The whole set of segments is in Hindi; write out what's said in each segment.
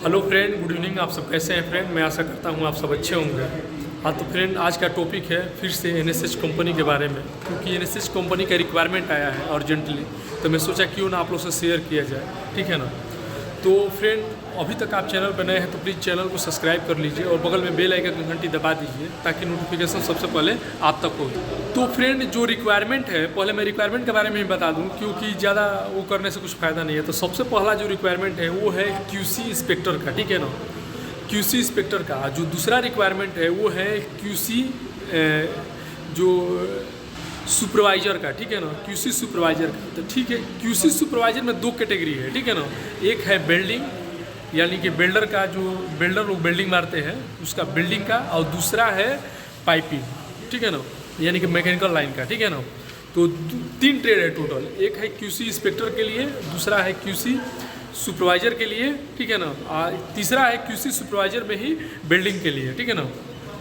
Hello friend, good evening. आप सब कैसे हैं फ्रेंड? मैं आशा करता हूँ आप सब अच्छे होंगे। हाँ तो फ्रेंड, आज का टॉपिक है फिर से एनएसएस कंपनी के बारे में, क्योंकि एनएसएस कंपनी का रिक्वायरमेंट आया है अर्जेंटली, तो मैं सोचा क्यों ना आप लोग से शेयर किया जाए, ठीक है ना। तो फ्रेंड, अभी तक आप चैनल पर नए हैं तो प्लीज़ चैनल को सब्सक्राइब कर लीजिए और बगल में बेल आइकन की घंटी दबा दीजिए ताकि नोटिफिकेशन सबसे पहले आप तक हो। तो फ्रेंड, जो रिक्वायरमेंट है, पहले मैं रिक्वायरमेंट के बारे में ही बता दूं क्योंकि ज़्यादा वो करने से कुछ फ़ायदा नहीं है। तो सबसे पहला जो रिक्वायरमेंट है वो है क्यूसी इंस्पेक्टर का, ठीक है ना। क्यूसी इंस्पेक्टर का जो दूसरा रिक्वायरमेंट है वो है क्यूसी जो सुपरवाइज़र का, ठीक है ना, क्यूसी सुपरवाइज़र का। तो ठीक है, क्यूसी सुपरवाइज़र में दो कैटेगरी है, ठीक है ना। एक है बिल्डिंग, यानी कि बिल्डर का, जो बिल्डर लोग बिल्डिंग मारते हैं उसका बिल्डिंग का, और दूसरा है पाइपिंग, ठीक है ना, यानी कि मैकेनिकल लाइन का, ठीक है ना। तो तीन ट्रेड है टोटल। एक है क्यूसी इंस्पेक्टर के लिए, दूसरा है क्यूसी सुपरवाइज़र के लिए, ठीक है ना, तीसरा है क्यूसी सुपरवाइज़र में ही बिल्डिंग के लिए, ठीक है ना।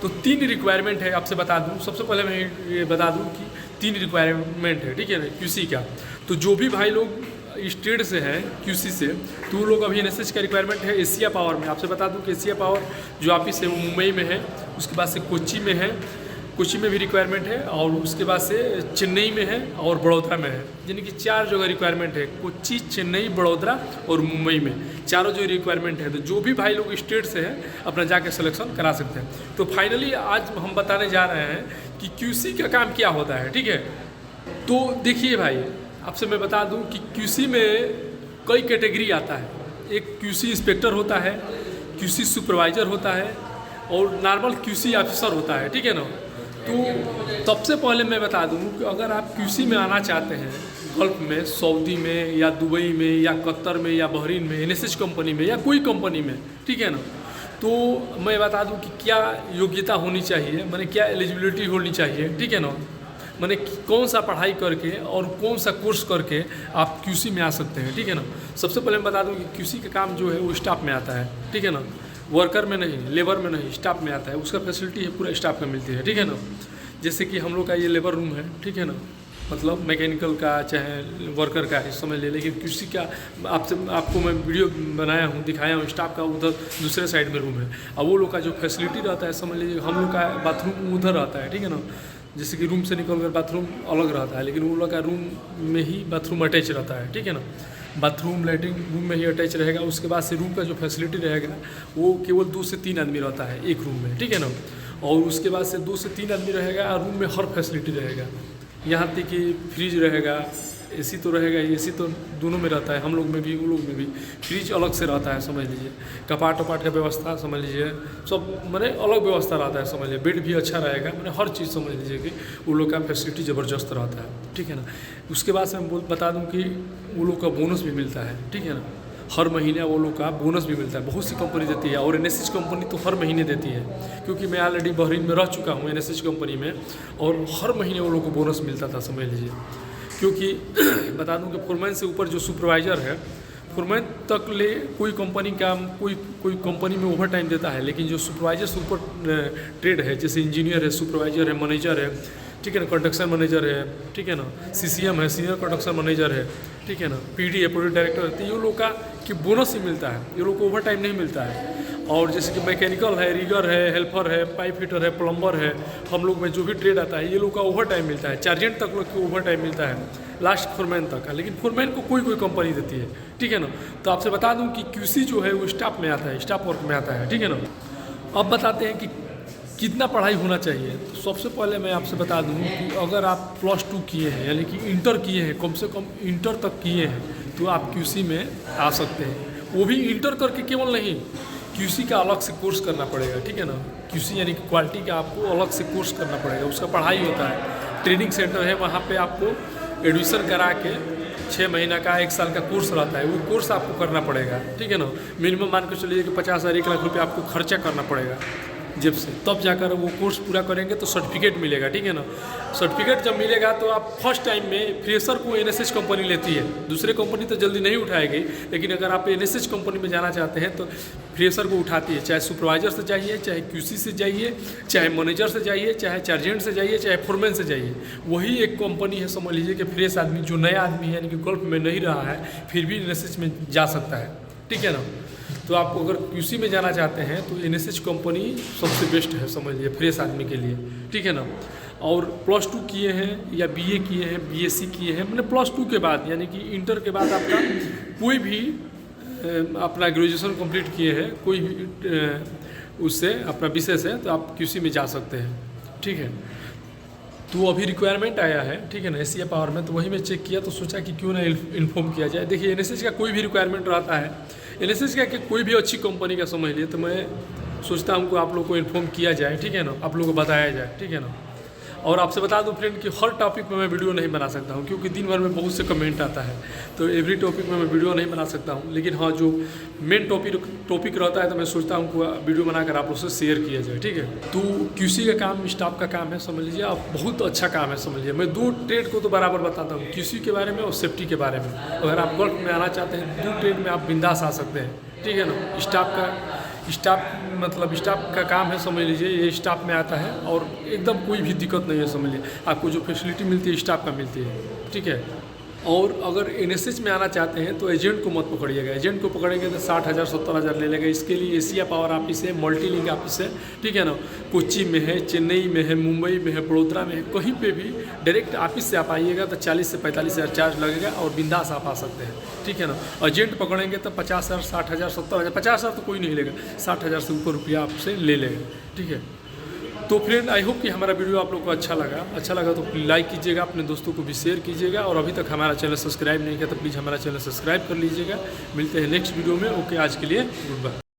तो तीन रिक्वायरमेंट है, आपसे बता दूं। सबसे पहले मैं ये बता दूं कि तीन रिक्वायरमेंट है, ठीक है ना, क्यूसी का। तो जो भी भाई लोग इस ट्रेड से है क्यूसी से, तो वो लोग अभी एनएसएस का रिक्वायरमेंट है एशिया पावर में। आपसे बता दूं कि एशिया पावर जो ऑफिस है वो मुंबई में है, उसके बाद से कोच्चि में है, कोच्चि में भी रिक्वायरमेंट है, और उसके बाद से चेन्नई में है और बड़ौदा में है। यानी कि चार जगह रिक्वायरमेंट है, कोच्चि, चेन्नई, बड़ौदा और मुंबई में, चारों जो रिक्वायरमेंट है। तो जो भी भाई लोग स्टेट से है अपना जाके सिलेक्शन करा सकते हैं। तो फाइनली आज हम बताने जा रहे हैं कि क्यूसी का काम क्या होता है, ठीक है। तो देखिए भाई, आपसे मैं बता दूं कि क्यूसी में कई कैटेगरी आता है। एक क्यूसी इंस्पेक्टर होता है, क्यूसी सुपरवाइज़र होता है, और नॉर्मल क्यूसी ऑफिसर होता है, ठीक है ना। तो सबसे पहले मैं बता दूं कि अगर आप क्यूसी में आना चाहते हैं, गल्फ में, सऊदी में या दुबई में या कतर में या बहरीन में, एनएसएस कंपनी में या कोई कंपनी में, ठीक है ना, तो मैं बता दूं कि क्या योग्यता होनी चाहिए, मैंने क्या एलिजिबिलिटी होनी चाहिए, ठीक है ना। मैंने कौन सा पढ़ाई करके और कौन सा कोर्स करके आप क्यूसी में आ सकते हैं, ठीक है ना। सबसे पहले मैं बता दूं कि क्यूसी का काम जो है वो स्टाफ में आता है, ठीक है ना, वर्कर में नहीं, लेबर में नहीं, स्टाफ में आता है। उसका फैसिलिटी है पूरा स्टाफ में मिलती है, ठीक है ना। जैसे कि हम लोग का ये लेबर रूम है, ठीक है ना, मतलब मैकेनिकल का चाहे वर्कर का समझ ले। लेकिन क्यूसी का आपको मैं वीडियो बनाया हूँ, दिखाया हूँ, स्टाफ का उधर दूसरे साइड में रूम है। और वो लोग का जो फैसिलिटी रहता है, समझ लीजिए हम लोग का बाथरूम उधर रहता है, ठीक है ना। जैसे कि रूम से निकल कर बाथरूम अलग रहता है, लेकिन वो लोग का रूम में ही बाथरूम अटैच रहता है, ठीक है ना। बाथरूम लैट्रिन रूम में ही अटैच रहेगा। उसके बाद से रूम का जो फैसिलिटी रहेगा वो केवल 2 से 3 आदमी रहता है एक रूम में, ठीक है ना। और उसके बाद से 2 से 3 आदमी रहेगा और रूम में हर फैसिलिटी रहेगा, यहाँ तक कि फ्रिज रहेगा, एसी तो रहेगा, एसी तो दोनों में रहता है, हम लोग में भी उन लोग में भी। फ्रिज अलग से रहता है, समझ लीजिए। कपाट वपाट का व्यवस्था समझ लीजिए, सब मैंने अलग व्यवस्था रहता है, समझ लीजिए। बेड भी अच्छा रहेगा, मैंने हर चीज़ समझ लीजिए कि वो लोग का फैसिलिटी ज़बरदस्त रहता है, ठीक है ना। उसके बाद से मैं बता दूं कि वो लोग का बोनस भी मिलता है, ठीक है ना। हर महीने वो लोग का बोनस भी मिलता है, बहुत सी कंपनी देती है, और एनएसएस कंपनी तो हर महीने देती है, क्योंकि मैं ऑलरेडी बहरीन में रह चुका हूँ एनएसएस कंपनी में, और हर महीने वो लोग को बोनस मिलता था, समझ लीजिए। क्योंकि बता दूं कि फोरमैन से ऊपर जो सुपरवाइज़र है, फोरमैन तक ले कोई कंपनी का कोई कंपनी में ओवर टाइम देता है, लेकिन जो सुपरवाइज़र से ऊपर ट्रेड है, जैसे इंजीनियर है, सुपरवाइज़र है, मैनेजर है, ठीक है ना, कंस्ट्रक्शन मैनेजर है, ठीक है ना, सीसीएम है, सीनियर कंस्ट्रक्शन मैनेजर है, ठीक है ना, पीडी है, प्रोजेक्ट डायरेक्टर है। तो ये लोग का कि बोनस ही मिलता है, ये लोग को ओवर टाइम नहीं मिलता है। और जैसे कि मैकेनिकल है, रिगर है, हेल्पर है, पाइप फिटर है, प्लम्बर है, हम लोग में जो भी ट्रेड आता है ये लोग का ओवर टाइम मिलता है। चार्जेंट तक लोग को ओवर टाइम मिलता है, लास्ट फोरमैन तक का। लेकिन फोरमैन को कोई कंपनी देती है, ठीक है ना। तो आपसे बता दूं कि क्यूसी जो है वो स्टाफ में आता है, स्टाफ वर्क में आता है, ठीक है ना। अब बताते हैं कि कितना पढ़ाई होना चाहिए। तो सबसे पहले मैं आपसे बता दूं कि अगर आप +2 किए हैं, यानी कि इंटर किए हैं, कम से कम इंटर तक किए हैं, तो आप क्यूसी में आ सकते हैं। वो भी इंटर करके केवल नहीं, क्यूसी का अलग से कोर्स करना पड़ेगा, ठीक है ना। क्यूसी यानी कि क्वालिटी का आपको अलग से कोर्स करना पड़ेगा, उसका पढ़ाई होता है। ट्रेनिंग सेंटर है, वहाँ पे आपको एडमिशन करा के 6 महीना का 1 साल का कोर्स रहता है, वो कोर्स आपको करना पड़ेगा, ठीक है ना। मिनिमम मान के चलिए कि 50,000 1 लाख रुपये आपको खर्चा करना पड़ेगा जेब से, तब जाकर वो कोर्स पूरा करेंगे तो सर्टिफिकेट मिलेगा, ठीक है ना। सर्टिफिकेट जब मिलेगा तो आप फर्स्ट टाइम में फ्रेशर को एनएसएस कंपनी लेती है, दूसरे कंपनी तो जल्दी नहीं उठाएगी। लेकिन अगर आप एनएसएस कंपनी में जाना चाहते हैं तो फ्रेशर को उठाती है, चाहे सुपरवाइजर से जाइए, चाहे क्यूसी से जाइए, चाहे मैनेजर से जाइए, चाहे चार्जेंट से जाइए, चाहे फोरमैन से जाइए। वही एक कंपनी है, समझ लीजिए कि फ्रेश आदमी जो नया आदमी है, यानी कि गल्फ में नहीं रहा है, फिर भी एनएसएस में जा सकता है, ठीक है ना। तो आप अगर QC में जाना चाहते हैं तो NSH कंपनी सबसे बेस्ट है, समझ लीजिए, फ्रेश आदमी के लिए, ठीक है ना। और +2 किए हैं या BA किए हैं, BSc किए हैं, मैंने +2 के बाद यानी कि इंटर के बाद आपका कोई भी अपना ग्रेजुएशन कंप्लीट किए हैं, कोई भी उससे अपना विषय से, तो आप QC में जा सकते हैं, ठीक है। तो अभी रिक्वायरमेंट आया है, ठीक है ना, एशिया पावर में, तो वही मैं चेक किया तो सोचा कि क्यों ना इन्फॉर्म किया जाए। देखिए NSH का कोई भी रिक्वायरमेंट रहता है, NSH का कोई भी अच्छी कंपनी का समझ लिए, तो मैं सोचता हूँ कि आप लोग को इन्फॉर्म किया जाए, ठीक है ना, आप लोग को बताया जाए, ठीक है ना। और आपसे बता दूं फ्रेंड कि हर टॉपिक में मैं वीडियो नहीं बना सकता हूं, क्योंकि दिन भर में बहुत से कमेंट आता है, तो एवरी टॉपिक में मैं वीडियो नहीं बना सकता हूं। लेकिन हाँ, जो मेन टॉपिक रहता है तो मैं सोचता हूं कि वीडियो बनाकर आप लोग से शेयर किया जाए, ठीक है। तो QC का काम स्टाफ का काम है, समझ लीजिए आप, बहुत अच्छा काम है, समझ लीजिए। मैं 2 ट्रेड को तो बराबर बताता हूँ, QC के बारे में और सेफ्टी के बारे में। अगर आप गल्फ में आना चाहते हैं, 2 ट्रेड में आप बिंदास आ सकते हैं, ठीक है ना। स्टाफ का काम है, समझ लीजिए, ये स्टाफ में आता है और एकदम कोई भी दिक्कत नहीं है, समझ लीजिए। आपको जो फैसिलिटी मिलती है स्टाफ का मिलती है, ठीक है। और अगर NSH में आना चाहते हैं तो एजेंट को मत पकड़िएगा, एजेंट को पकड़ेंगे तो 60,000 70,000 ले लेगा। इसके लिए एशिया पावर ऑफिस है, मल्टीलिंक ऑफिस है, ठीक है ना, कोच्चि में है, चेन्नई में है, मुंबई में है, बड़ोदरा में है, कहीं पे भी डायरेक्ट ऑफिस से आप आइएगा तो 40 से 45 हज़ार चार्ज लगेगा और बिंदास आप आ सकते हैं, ठीक है ना। एजेंट पकड़ेंगे तो 50,000 60,000 70,000, 50,000 तो कोई नहीं लेगा, 60,000 से ऊपर रुपया आपसे ले लेगा, ठीक है। तो फ्रेंड, आई होप कि हमारा वीडियो आप लोग को अच्छा लगा तो लाइक कीजिएगा, अपने दोस्तों को भी शेयर कीजिएगा, और अभी तक हमारा चैनल सब्सक्राइब नहीं किया तो प्लीज़ हमारा चैनल सब्सक्राइब कर लीजिएगा। मिलते हैं नेक्स्ट वीडियो में। ओके, आज के लिए गुड बाय।